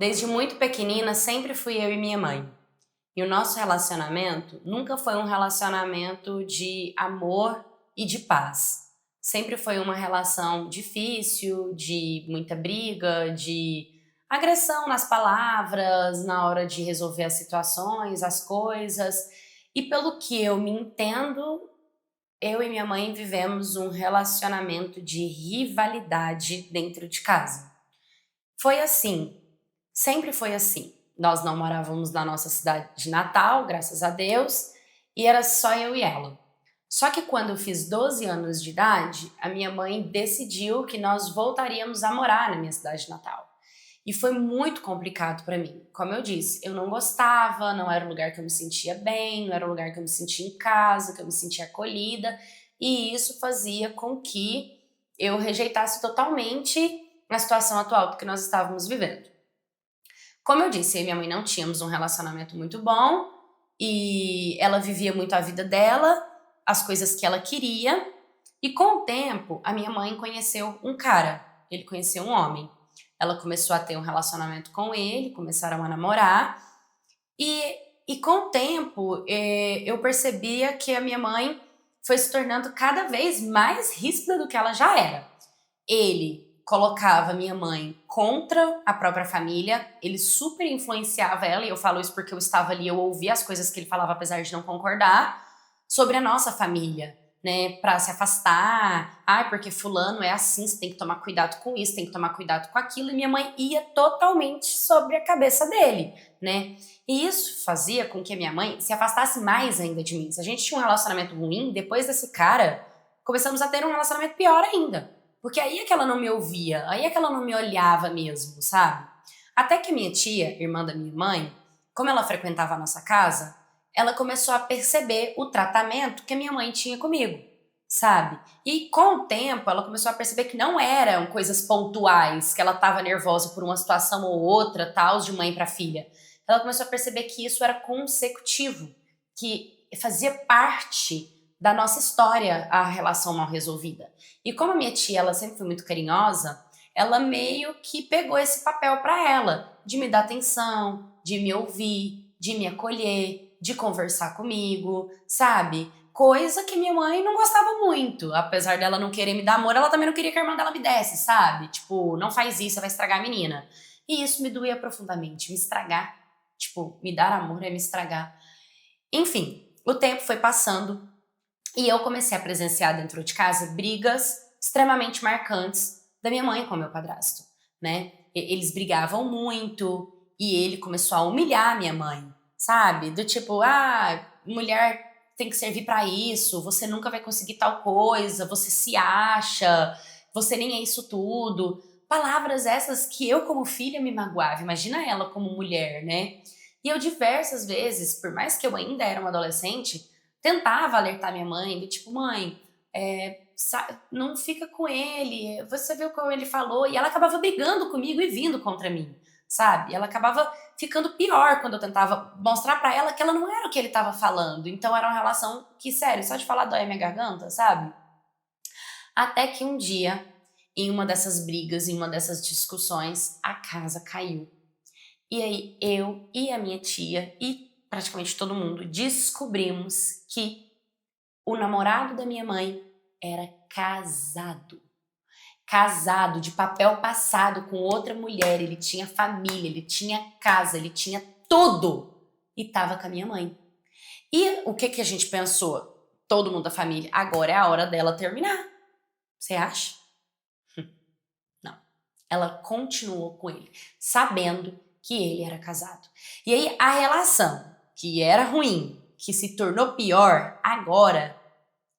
Desde muito pequenina, sempre fui eu e minha mãe. E o nosso relacionamento nunca foi um relacionamento de amor e de paz. Sempre foi uma relação difícil, de muita briga, de agressão nas palavras, na hora de resolver as situações, as coisas. E pelo que eu me entendo, eu e minha mãe vivemos um relacionamento de rivalidade dentro de casa. Foi assim, sempre foi assim. Nós não morávamos na nossa cidade de Natal, graças a Deus, e era só eu e ela. Só que quando eu fiz 12 anos de idade, a minha mãe decidiu que nós voltaríamos a morar na minha cidade de Natal. E foi muito complicado para mim. Como eu disse, eu não gostava, não era um lugar que eu me sentia bem, não era um lugar que eu me sentia em casa, que eu me sentia acolhida, e isso fazia com que eu rejeitasse totalmente a situação atual que nós estávamos vivendo. Como eu disse, eu e minha mãe não tínhamos um relacionamento muito bom e ela vivia muito a vida dela, as coisas que ela queria. E com o tempo, a minha mãe conheceu um cara, ele conheceu um homem. Ela começou a ter um relacionamento com ele, começaram a namorar. E com o tempo, eu percebia que a minha mãe foi se tornando cada vez mais ríspida do que ela já era. Ele colocava minha mãe contra a própria família, ele super influenciava ela, e eu falo isso porque eu estava ali, eu ouvia as coisas que ele falava, apesar de não concordar, sobre a nossa família, né, pra se afastar, porque fulano é assim, você tem que tomar cuidado com isso, tem que tomar cuidado com aquilo, e minha mãe ia totalmente sobre a cabeça dele, né, e isso fazia com que a minha mãe se afastasse mais ainda de mim. Se a gente tinha um relacionamento ruim, depois desse cara, começamos a ter um relacionamento pior ainda. Porque aí é que ela não me ouvia, aí é que ela não me olhava mesmo, sabe? Até que minha tia, irmã da minha mãe, como ela frequentava a nossa casa, ela começou a perceber o tratamento que a minha mãe tinha comigo, sabe? E com o tempo ela começou a perceber que não eram coisas pontuais, que ela estava nervosa por uma situação ou outra, tal, de mãe para filha. Ela começou a perceber que isso era consecutivo, que fazia parte da nossa história a relação mal resolvida. E como a minha tia, ela sempre foi muito carinhosa, ela meio que pegou esse papel para ela, de me dar atenção, de me ouvir, de me acolher, de conversar comigo, sabe? Coisa que minha mãe não gostava muito. Apesar dela não querer me dar amor, ela também não queria que a irmã dela me desse, sabe? Tipo, não faz isso, você vai estragar a menina. E isso me doía profundamente, me estragar. Tipo, me dar amor é me estragar. Enfim, o tempo foi passando e eu comecei a presenciar dentro de casa brigas extremamente marcantes da minha mãe com o meu padrasto, né? Eles brigavam muito e ele começou a humilhar a minha mãe, sabe? Do tipo, mulher tem que servir pra isso, você nunca vai conseguir tal coisa, você se acha, você nem é isso tudo. Palavras essas que eu como filha me magoava, imagina ela como mulher, né? E eu diversas vezes, por mais que eu ainda era uma adolescente, tentava alertar minha mãe, do tipo, mãe, não fica com ele, você viu como ele falou, e ela acabava brigando comigo e vindo contra mim, sabe? Ela acabava ficando pior quando eu tentava mostrar pra ela que ela não era o que ele tava falando, então era uma relação que, sério, só de falar dói a minha garganta, sabe? Até que um dia, em uma dessas brigas, em uma dessas discussões, a casa caiu. E aí eu e a minha tia e praticamente todo mundo descobrimos que o namorado da minha mãe era casado. Casado, de papel passado com outra mulher. Ele tinha família, ele tinha casa, ele tinha tudo. E tava com a minha mãe. E o que que a gente pensou? Todo mundo da família, agora é a hora dela terminar. Você acha? Não. Ela continuou com ele, sabendo que ele era casado. E aí a relação, que era ruim, que se tornou pior, agora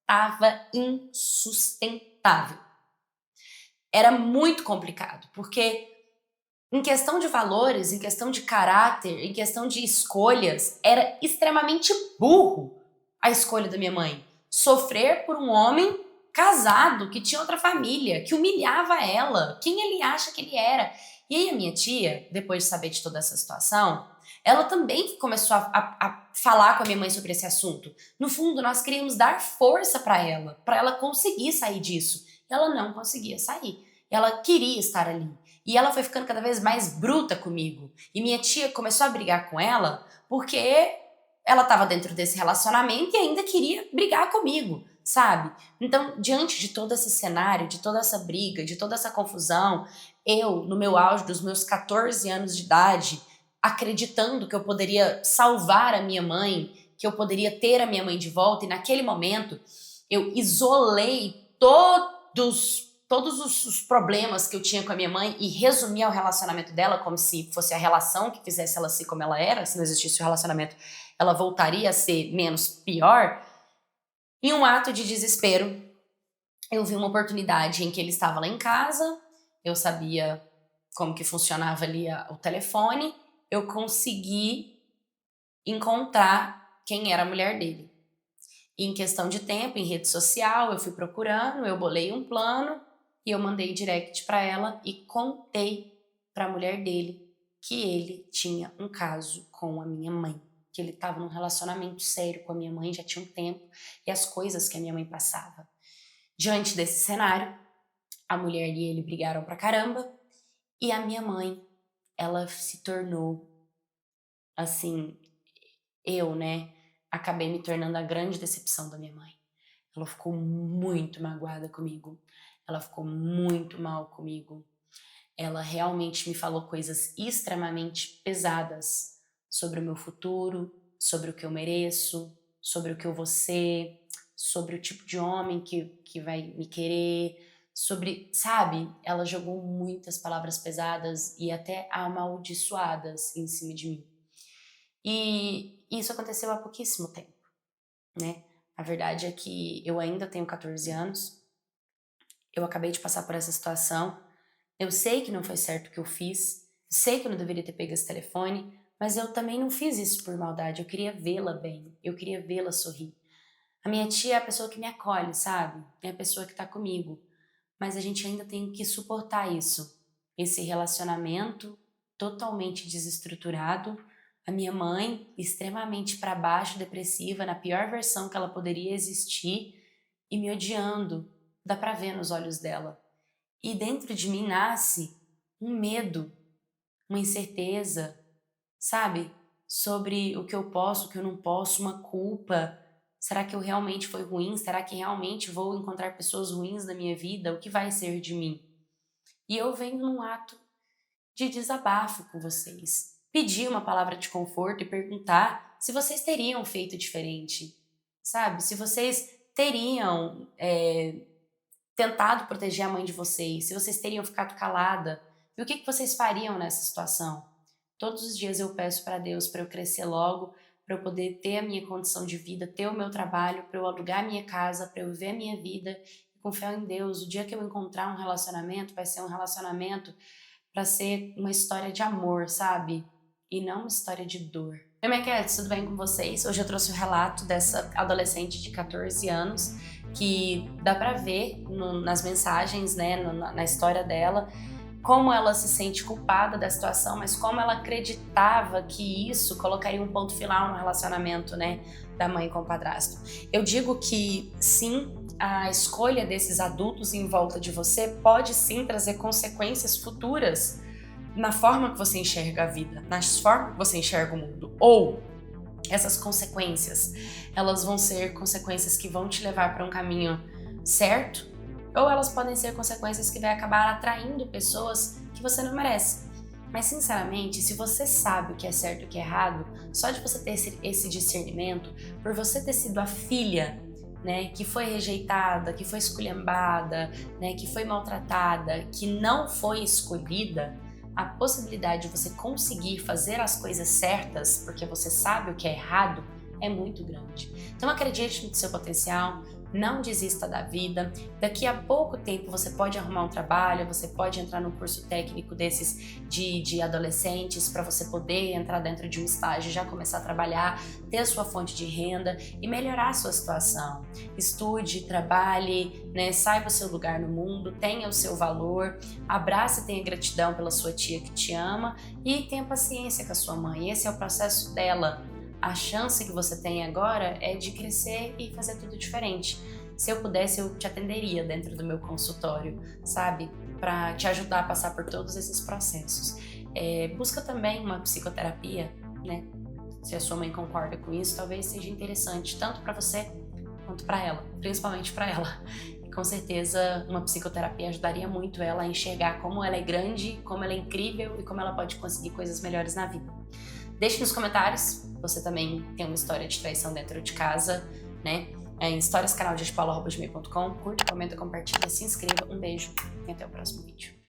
estava insustentável. Era muito complicado, porque em questão de valores, em questão de caráter, em questão de escolhas, era extremamente burro a escolha da minha mãe. Sofrer por um homem casado, que tinha outra família, que humilhava ela, quem ele acha que ele era. E aí a minha tia, depois de saber de toda essa situação, ela também começou a falar com a minha mãe sobre esse assunto. No fundo, nós queríamos dar força para ela conseguir sair disso. E ela não conseguia sair. Ela queria estar ali. E ela foi ficando cada vez mais bruta comigo. E minha tia começou a brigar com ela porque ela estava dentro desse relacionamento e ainda queria brigar comigo, sabe? Então, diante de todo esse cenário, de toda essa briga, de toda essa confusão, eu, no meu auge dos meus 14 anos de idade, acreditando que eu poderia salvar a minha mãe, que eu poderia ter a minha mãe de volta, e naquele momento eu isolei todos os problemas que eu tinha com a minha mãe e resumia o relacionamento dela como se fosse a relação que fizesse ela ser como ela era. Se não existisse o relacionamento, ela voltaria a ser menos pior. Em um ato de desespero, eu vi uma oportunidade em que ele estava lá em casa, eu sabia como que funcionava ali o telefone, eu consegui encontrar quem era a mulher dele. E em questão de tempo, em rede social, eu fui procurando, eu bolei um plano e eu mandei direct para ela e contei para a mulher dele que ele tinha um caso com a minha mãe, que ele estava num relacionamento sério com a minha mãe já tinha um tempo e as coisas que a minha mãe passava. Diante desse cenário, a mulher e ele brigaram pra caramba e a minha mãe, ela se tornou assim, acabei me tornando a grande decepção da minha mãe. Ela ficou muito magoada comigo. Ela ficou muito mal comigo. Ela realmente me falou coisas extremamente pesadas sobre o meu futuro, sobre o que eu mereço, sobre o que eu vou ser, sobre o tipo de homem que vai me querer, sobre, sabe? Ela jogou muitas palavras pesadas e até amaldiçoadas em cima de mim. E isso aconteceu há pouquíssimo tempo, né? A verdade é que eu ainda tenho 14 anos, eu acabei de passar por essa situação, eu sei que não foi certo o que eu fiz, sei que eu não deveria ter pego esse telefone, mas eu também não fiz isso por maldade, eu queria vê-la bem, eu queria vê-la sorrir. A minha tia é a pessoa que me acolhe, sabe? É a pessoa que tá comigo, mas a gente ainda tem que suportar isso, esse relacionamento totalmente desestruturado, a minha mãe extremamente para baixo, depressiva, na pior versão que ela poderia existir e me odiando, dá pra ver nos olhos dela. E dentro de mim nasce um medo, uma incerteza, sabe? Sobre o que eu posso, o que eu não posso, uma culpa. Será que eu realmente fui ruim? Será que realmente vou encontrar pessoas ruins na minha vida? O que vai ser de mim? E eu venho num ato de desabafo com vocês. Pedir uma palavra de conforto e perguntar se vocês teriam feito diferente, sabe? Se vocês teriam tentado proteger a mãe de vocês, se vocês teriam ficado calada. E o que vocês fariam nessa situação? Todos os dias eu peço para Deus para eu crescer logo, para eu poder ter a minha condição de vida, ter o meu trabalho, para eu alugar a minha casa, para eu viver a minha vida. E confio em Deus. O dia que eu encontrar um relacionamento, vai ser um relacionamento para ser uma história de amor, sabe? E não uma história de dor. Oi, minha queridos, tudo bem com vocês? Hoje eu trouxe o relato dessa adolescente de 14 anos que dá pra ver nas mensagens, né, na história dela, como ela se sente culpada da situação, mas como ela acreditava que isso colocaria um ponto final no relacionamento, né, da mãe com o padrasto. Eu digo que sim, a escolha desses adultos em volta de você pode sim trazer consequências futuras na forma que você enxerga a vida, na forma que você enxerga o mundo. Ou essas consequências, elas vão ser consequências que vão te levar para um caminho certo, ou elas podem ser consequências que vai acabar atraindo pessoas que você não merece. Mas sinceramente, se você sabe o que é certo e o que é errado, só de você ter esse discernimento, por você ter sido a filha, né, que foi rejeitada, que foi esculhambada, né, que foi maltratada, que não foi escolhida, a possibilidade de você conseguir fazer as coisas certas, porque você sabe o que é errado, é muito grande. Então acredite no seu potencial, não desista da vida. Daqui a pouco tempo você pode arrumar um trabalho, você pode entrar num curso técnico desses de adolescentes para você poder entrar dentro de um estágio e já começar a trabalhar, ter a sua fonte de renda e melhorar a sua situação. Estude, trabalhe, né, saiba o seu lugar no mundo, tenha o seu valor, abrace e tenha gratidão pela sua tia que te ama e tenha paciência com a sua mãe. Esse é o processo dela. A chance que você tem agora é de crescer e fazer tudo diferente. Se eu pudesse, eu te atenderia dentro do meu consultório, sabe? para te ajudar a passar por todos esses processos. Busca também uma psicoterapia, né? Se a sua mãe concorda com isso, talvez seja interessante tanto para você quanto para ela, principalmente para ela. E com certeza uma psicoterapia ajudaria muito ela a enxergar como ela é grande, como ela é incrível e como ela pode conseguir coisas melhores na vida. Deixe nos comentários, você também tem uma história de traição dentro de casa, né? Em historiascanaldespaulo@gmail.com. Curte, comenta, compartilha, se inscreva. Um beijo e até o próximo vídeo.